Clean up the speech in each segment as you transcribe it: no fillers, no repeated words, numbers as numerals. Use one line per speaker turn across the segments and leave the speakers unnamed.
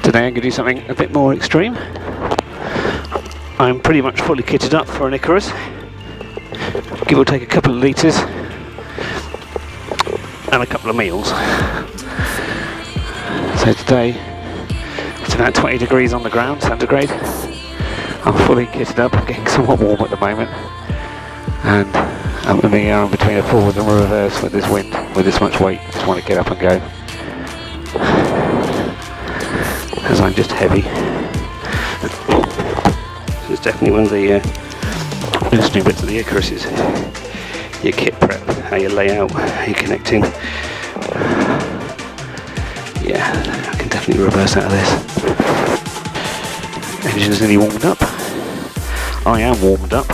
Today I'm going to do something a bit more extreme. I'm pretty much fully kitted up for an Icarus. Give or take a couple of litres and a couple of meals. So today it's about 20 degrees on the ground, centigrade. I'm fully kitted up, I'm getting somewhat warm at the moment. And I'm in the air in between a forward and a reverse with this wind, with this much weight. Just want to get up and go. As I'm just heavy. This is definitely one of the interesting bits of the Icarus is your kit prep, how you lay out, how you're connecting. Yeah, I can definitely reverse out of this. Engine's nearly warmed up. I am warmed up.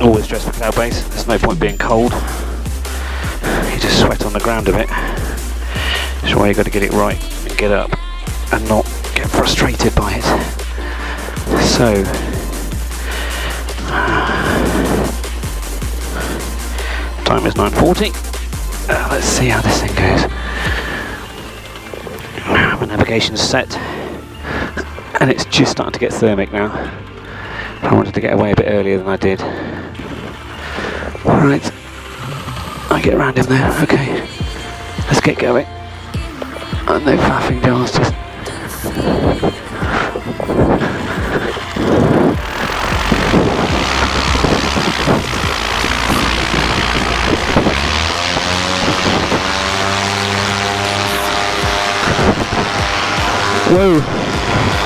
Always dress for cloud base, there's no point being cold. You just sweat on the ground a bit. That's why you've got to get it right and get up and not get frustrated by it. So, time is 9:40. Let's see how this thing goes. My navigation's set and it's just starting to get thermic now. I wanted to get away a bit earlier than I did. Alright, I get around him there, okay. Let's get going. And no faffing jars, just... Whoa,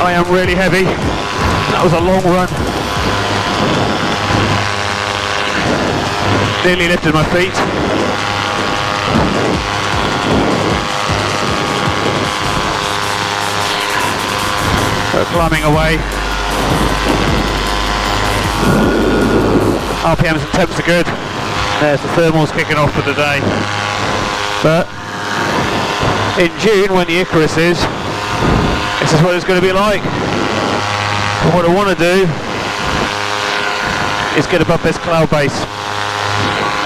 I am really heavy. That was a long run. Nearly lifted my feet. Climbing away. RPMs and temps are good. There's the thermals kicking off for the day. But in June, when the Icarus is, this is what it's going to be like. And what I want to do is get above this cloud base,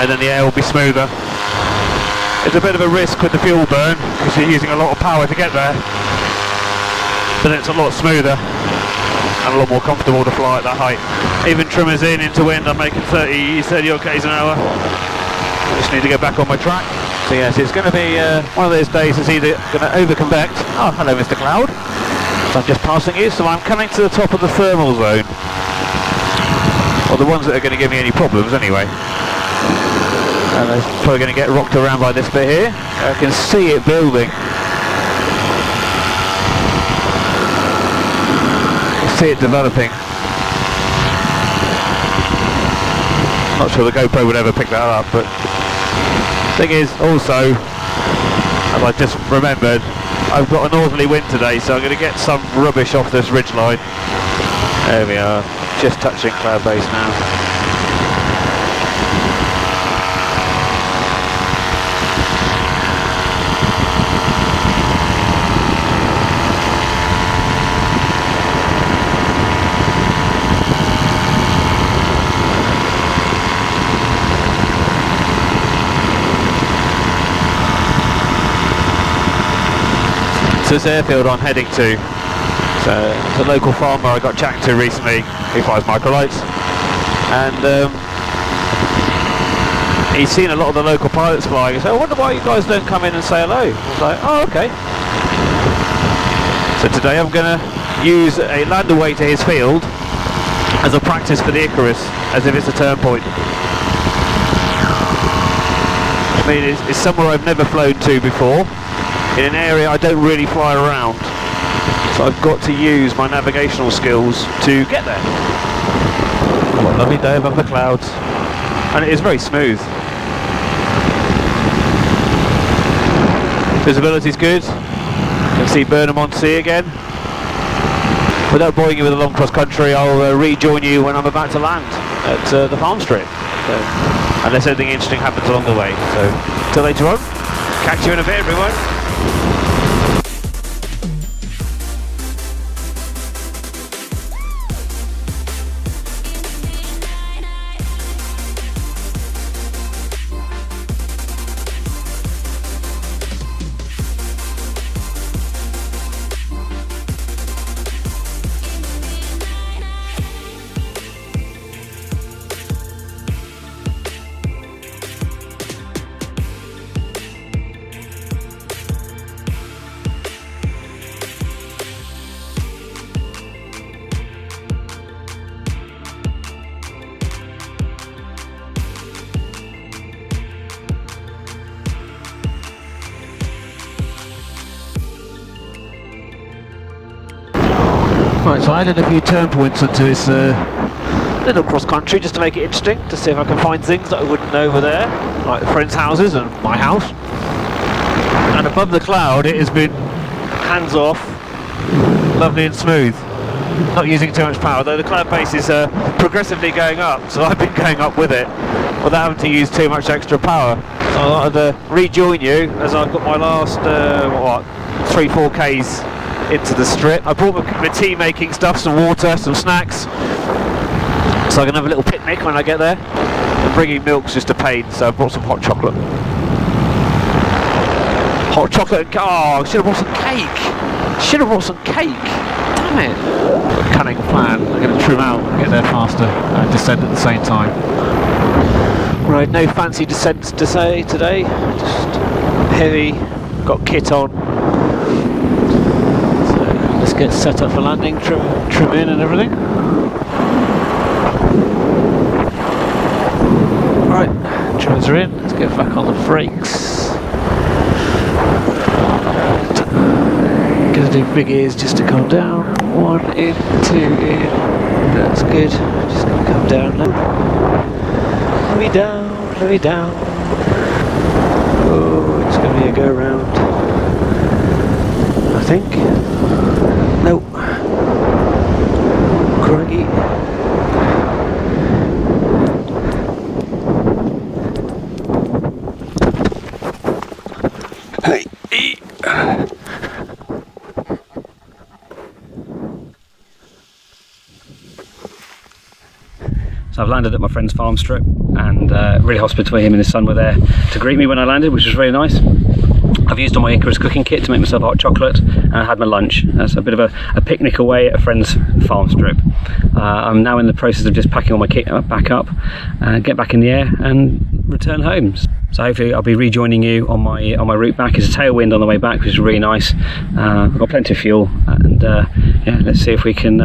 and then the air will be smoother. It's a bit of a risk with the fuel burn because you're using a lot of power to get there. But it's a lot smoother and a lot more comfortable to fly at that height. Even trimmers into wind, I'm making 30 odd k's an hour. I just need to get back on my track. So yes, it's going to be one of those days that's either going to over-convect. Oh, hello Mr. Cloud. So I'm just passing you, so I'm coming to the top of the thermal zone. Well, the ones that are going to give me any problems anyway. And I'm probably going to get rocked around by this bit here. I can see it building. See it developing. Not sure the GoPro would ever pick that up, but thing is also, as I just remembered, I've got a northerly wind today, so I'm going to get some rubbish off this ridge line. There we are, just touching cloud base now. This airfield I'm heading to. So it's a local farmer I got chatting to recently who flies microlights, and he's seen a lot of the local pilots flying. So I wonder why you guys don't come in and say hello. I was like, oh okay. So today I'm going to use a land away to his field as a practice for the Icarus, as if it's a turn point. I mean, it's somewhere I've never flown to before, in an area I don't really fly around, so I've got to use my navigational skills to get there. What a lovely day above the clouds, and it is very smooth. Visibility is good, you can see Burnham on sea again. Without boring you with a long cross country, I'll rejoin you when I'm about to land at the farm strip, so, unless anything interesting happens along the way. So till later on, catch you in a bit everyone. Right, so I added a few turn points onto this little cross country just to make it interesting, to see if I can find things that I wouldn't know were there, like the friends' houses and my house. And above the cloud it has been hands off, lovely and smooth, not using too much power, though the cloud base is progressively going up, so I've been going up with it without having to use too much extra power. So I thought I'd rejoin you as I've got my last 3-4 Ks into the strip. I brought my tea making stuff, some water, some snacks, so I can have a little picnic when I get there. And bringing milk's just a pain, so I brought some hot chocolate. Hot chocolate and oh, I should have brought some cake. Should have brought some cake. Damn it. Got a cunning plan. I'm going to trim out and get there faster and descend at the same time. Right, no fancy descents to say today. Just heavy. Got kit on. So let's get set up for landing. Trim in and everything. Right, trims are in. Let's get back on the brakes. Gonna do big ears just to calm down. 1 in, 2 in. That's good. Just gonna come down now. Let me down, let me down. Oh, it's gonna be a go round. I think. Nope. Crikey. Hey. So I've landed at my friend's farm strip, and really hospitable. Him and his son were there to greet me when I landed, which was really nice. I've used all my Icarus cooking kit to make myself hot chocolate, and I had my lunch. That's a bit of a picnic away at a friend's farm strip. I'm now in the process of just packing all my kit back up, get back in the air and return home. So hopefully I'll be rejoining you on my route back. It's a tailwind on the way back, which is really nice. I've got plenty of fuel, and yeah, let's see if we can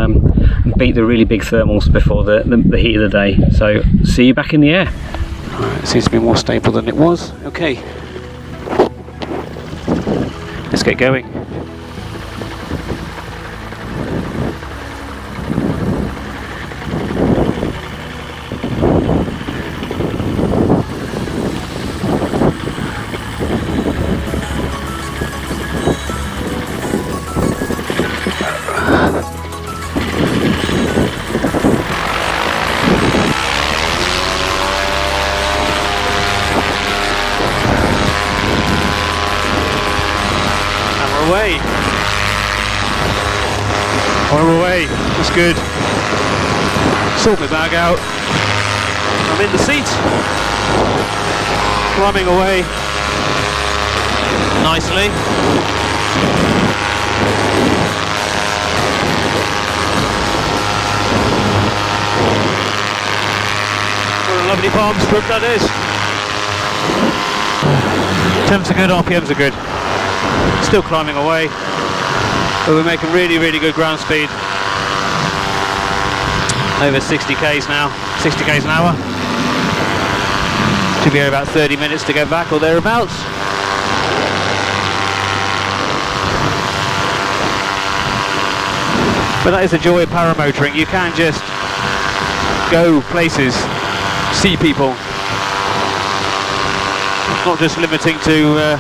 beat the really big thermals before the heat of the day. So see you back in the air. Alright, it seems to be more stable than it was. Okay, let's get going. Away. We're away. That's good. Sort my bag out. I'm in the seat. Climbing away nicely. What a lovely farm strip that is. Temps are good, RPMs are good. Still climbing away, but we're making really good ground speed. Over 60 k's now, 60 k's an hour. Should be about 30 minutes to get back or thereabouts. But that is the joy of paramotoring. You can just go places, see people. Not just limiting to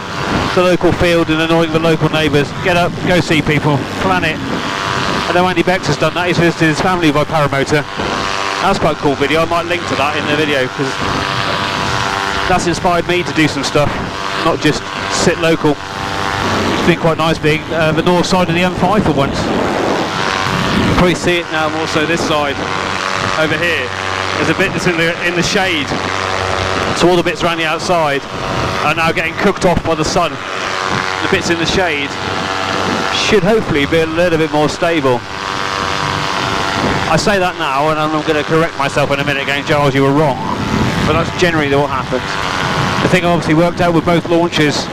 the local field and annoying the local neighbours. Get up, go see people, plan it. I know Andy Bex has done that. He's visited his family by paramotor. That's quite a cool video. I might link to that in the video, because that's inspired me to do some stuff, not just sit local. It's been quite nice being the north side of the M5 for once. You can probably see it now more so this side. Over here, there's a bit that's in the shade. So all the bits around the outside are now getting cooked off by the sun. The bits in the shade should hopefully be a little bit more stable. I say that now, and I'm going to correct myself in a minute going, Giles, you were wrong. But that's generally what happens. The thing obviously worked out with both launches.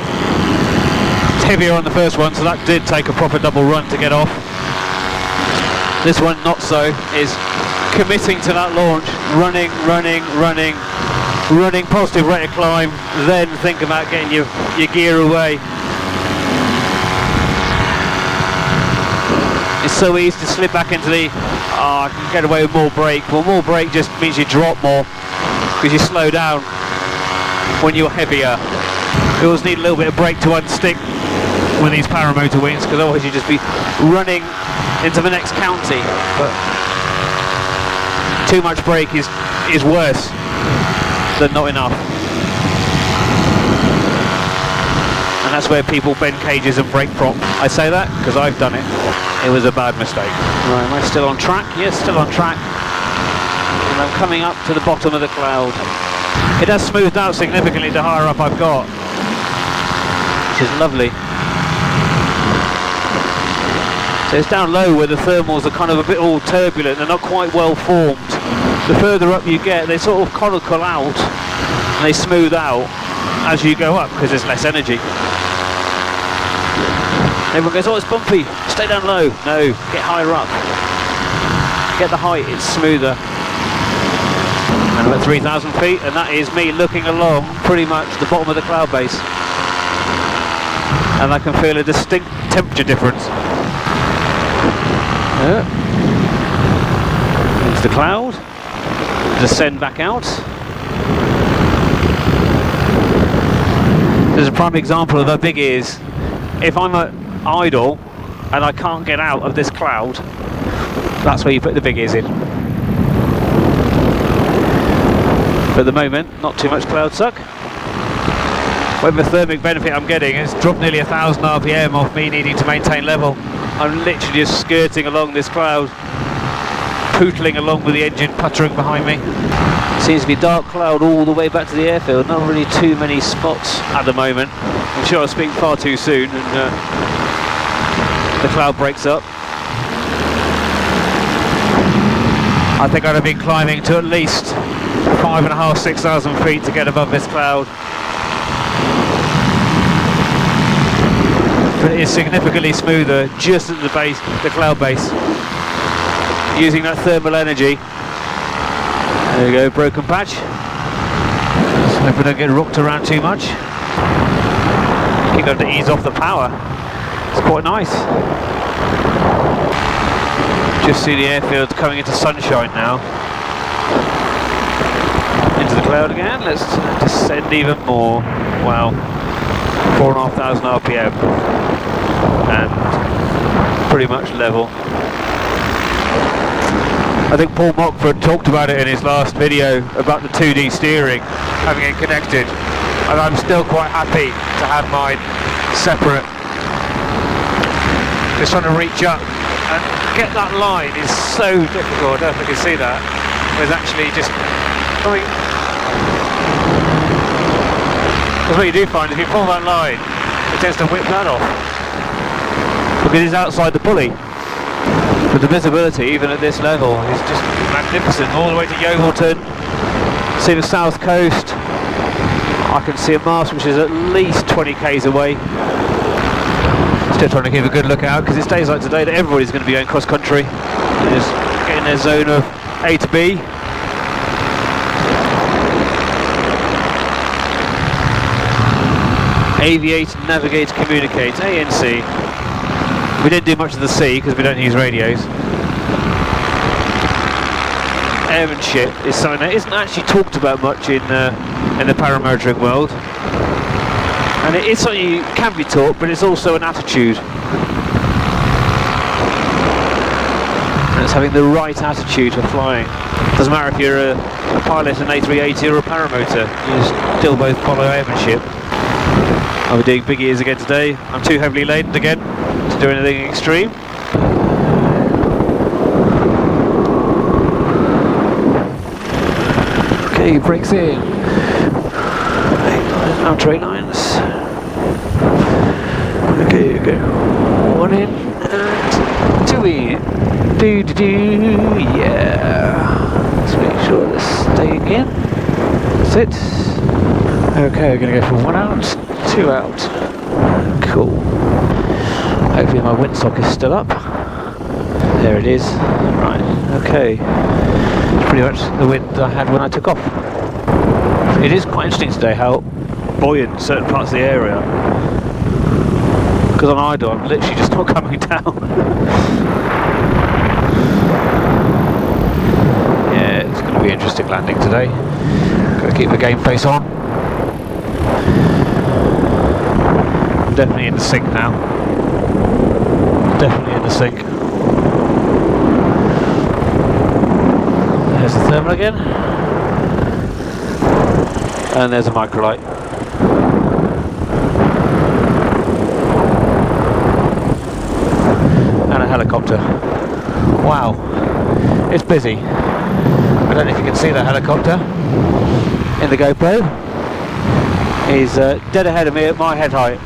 It's heavier on the first one, so that did take a proper double run to get off. This one, not so, is committing to that launch, running, positive rate of climb, then think about getting your gear away. It's so easy to slip back into the, I can get away with more brake. Well, more brake just means you drop more, because you slow down when you're heavier. You always need a little bit of brake to unstick with these paramotor wings, because otherwise you'd just be running into the next county. But too much brake is worse than not enough. And that's where people bend cages and brake prop. I say that because I've done it. It was a bad mistake. Right, am I still on track? Yes, still on track. And I'm coming up to the bottom of the cloud. It has smoothed out significantly the higher up I've got, which is lovely. So it's down low where the thermals are kind of a bit all turbulent, they're not quite well formed. The further up you get, they sort of conical out and they smooth out as you go up because there's less energy. Everyone goes, oh, it's bumpy, stay down low. No, get higher up. Get the height, it's smoother. And I'm at 3,000 feet, and that is me looking along pretty much the bottom of the cloud base. And I can feel a distinct temperature difference. Into the cloud, descend back out. There's a prime example of how big it is. If I'm at idle and I can't get out of this cloud, that's where you put the big ears in. But at the moment, not too much cloud suck. When the thermic benefit I'm getting is dropped nearly 1,000 RPM off me needing to maintain level. I'm literally just skirting along this cloud, pootling along with the engine puttering behind me. Seems to be dark cloud all the way back to the airfield, not really too many spots at the moment. I'm sure I'll speak far too soon and the cloud breaks up. I think I'd have been climbing to at least 5,500, 6,000 feet to get above this cloud. But it is significantly smoother just at the base, the cloud base, using that thermal energy. There we go, broken patch. So hope we don't get rocked around too much. Keep going to ease off the power. It's quite nice. Just see the airfield coming into sunshine now. Into the cloud again. Let's descend even more. Wow, 4,500 RPM. And pretty much level. I think Paul Mockford talked about it in his last video about the 2D steering, having it connected, and I'm still quite happy to have mine separate. Just trying to reach up and get that line is so difficult. I don't know if you can see that. There's actually just, I mean, that's what you do find, if you pull that line, it tends to whip that off. Because it's outside the pulley. But the visibility, even at this level, is just magnificent. All the way to Yeovilton, see the south coast. I can see a mast which is at least 20 k's away. Still trying to keep a good look out, because it's days like today that everybody's going to be going cross country. They're just getting their zone of A to B. Aviate, navigate, communicate, ANC. We didn't do much of the sea because we don't use radios. Airmanship is something that isn't actually talked about much in the paramotoring world. And it is something you can be taught, but it's also an attitude. And it's having the right attitude for flying. Doesn't matter if you're a pilot, an A380 or a paramotor, you still both follow airmanship. I'll be doing big ears again today. I'm too heavily laden again to do anything extreme. Okay, brakes in. 8 lines, outer 8 lines. Okay, you go. 1 in and 2 in. Do do do, yeah. Let's make sure this is staying in. That's it. Okay, we're going to go for 1 out, 2 out. Cool. Hopefully my windsock is still up. There it is. Right, okay. It's pretty much the wind I had when I took off. It is quite interesting today how buoyant certain parts of the area are. Because on idle I'm literally just not coming down. Really interesting landing today. Got to keep the game face on. Definitely in the sink now. Definitely in the sink. There's the thermal again. And there's a microlight. And a helicopter. Wow. It's busy. I don't know if you can see that helicopter in the GoPro. He's dead ahead of me at my head height.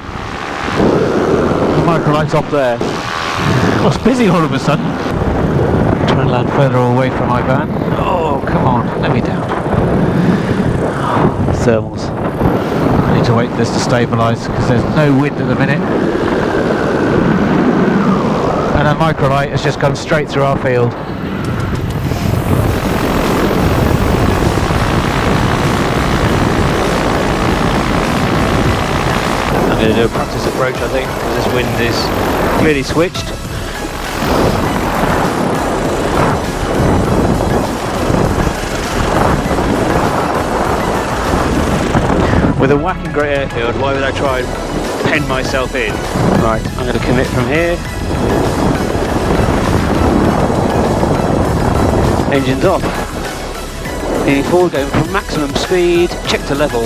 The microlight's up there. Oh, it's busy all of a sudden. Try and land further away from my van. Oh, come on, let me down. Thermals. I need to wait for this to stabilise because there's no wind at the minute. And a microlight has just gone straight through our field. I'm going to do a practice approach, I think, because this wind is clearly switched. With a whacking great airfield, why would I try and pen myself in? Right, I'm going to commit from here. Engines off. Leaning forward, going for maximum speed. Check to level.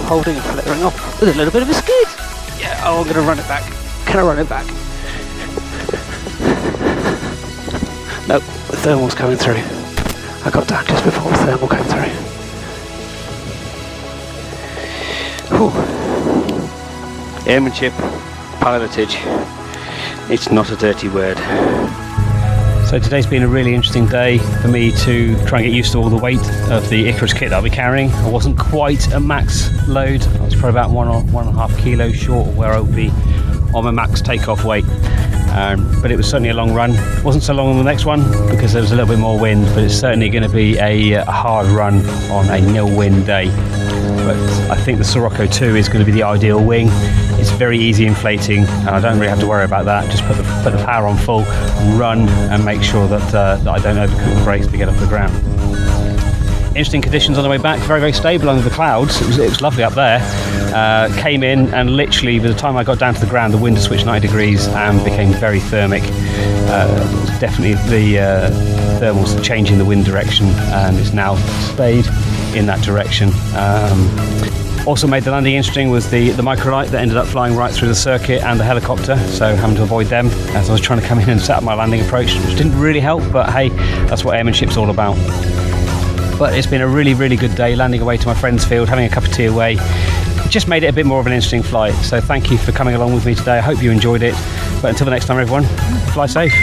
Holding and flittering off. There's a little bit of a skid. Yeah, oh, I'm going to run it back. Can I run it back? Nope, the thermal's coming through. I got down just before the thermal came through. Whew. Airmanship, pilotage. It's not a dirty word. So today's been a really interesting day for me to try and get used to all the weight of the Icarus kit that I'll be carrying. I wasn't quite a max load. I was probably about 1.5 kilos short of where I would be on my max takeoff weight. But it was certainly a long run. It wasn't so long on the next one because there was a little bit more wind, but it's certainly going to be a hard run on a nil wind day. But I think the Sirocco 2 is going to be the ideal wing. It's very easy inflating and I don't really have to worry about that. Just put the power on full, run and make sure that I don't overcook the brakes to get off the ground. Interesting conditions on the way back, very, very stable under the clouds. It was lovely up there. Came in and literally by the time I got down to the ground the wind had switched 90 degrees and became very thermic. Definitely the thermals changing the wind direction and it's now stayed in that direction. Also made the landing interesting was the microlight that ended up flying right through the circuit and the helicopter, so having to avoid them as I was trying to come in and set up my landing approach, which didn't really help, but hey, that's what airmanship's all about. But it's been a really, really good day landing away to my friend's field, having a cup of tea away. It just made it a bit more of an interesting flight, so thank you for coming along with me today. I hope you enjoyed it, but until the next time everyone, fly safe.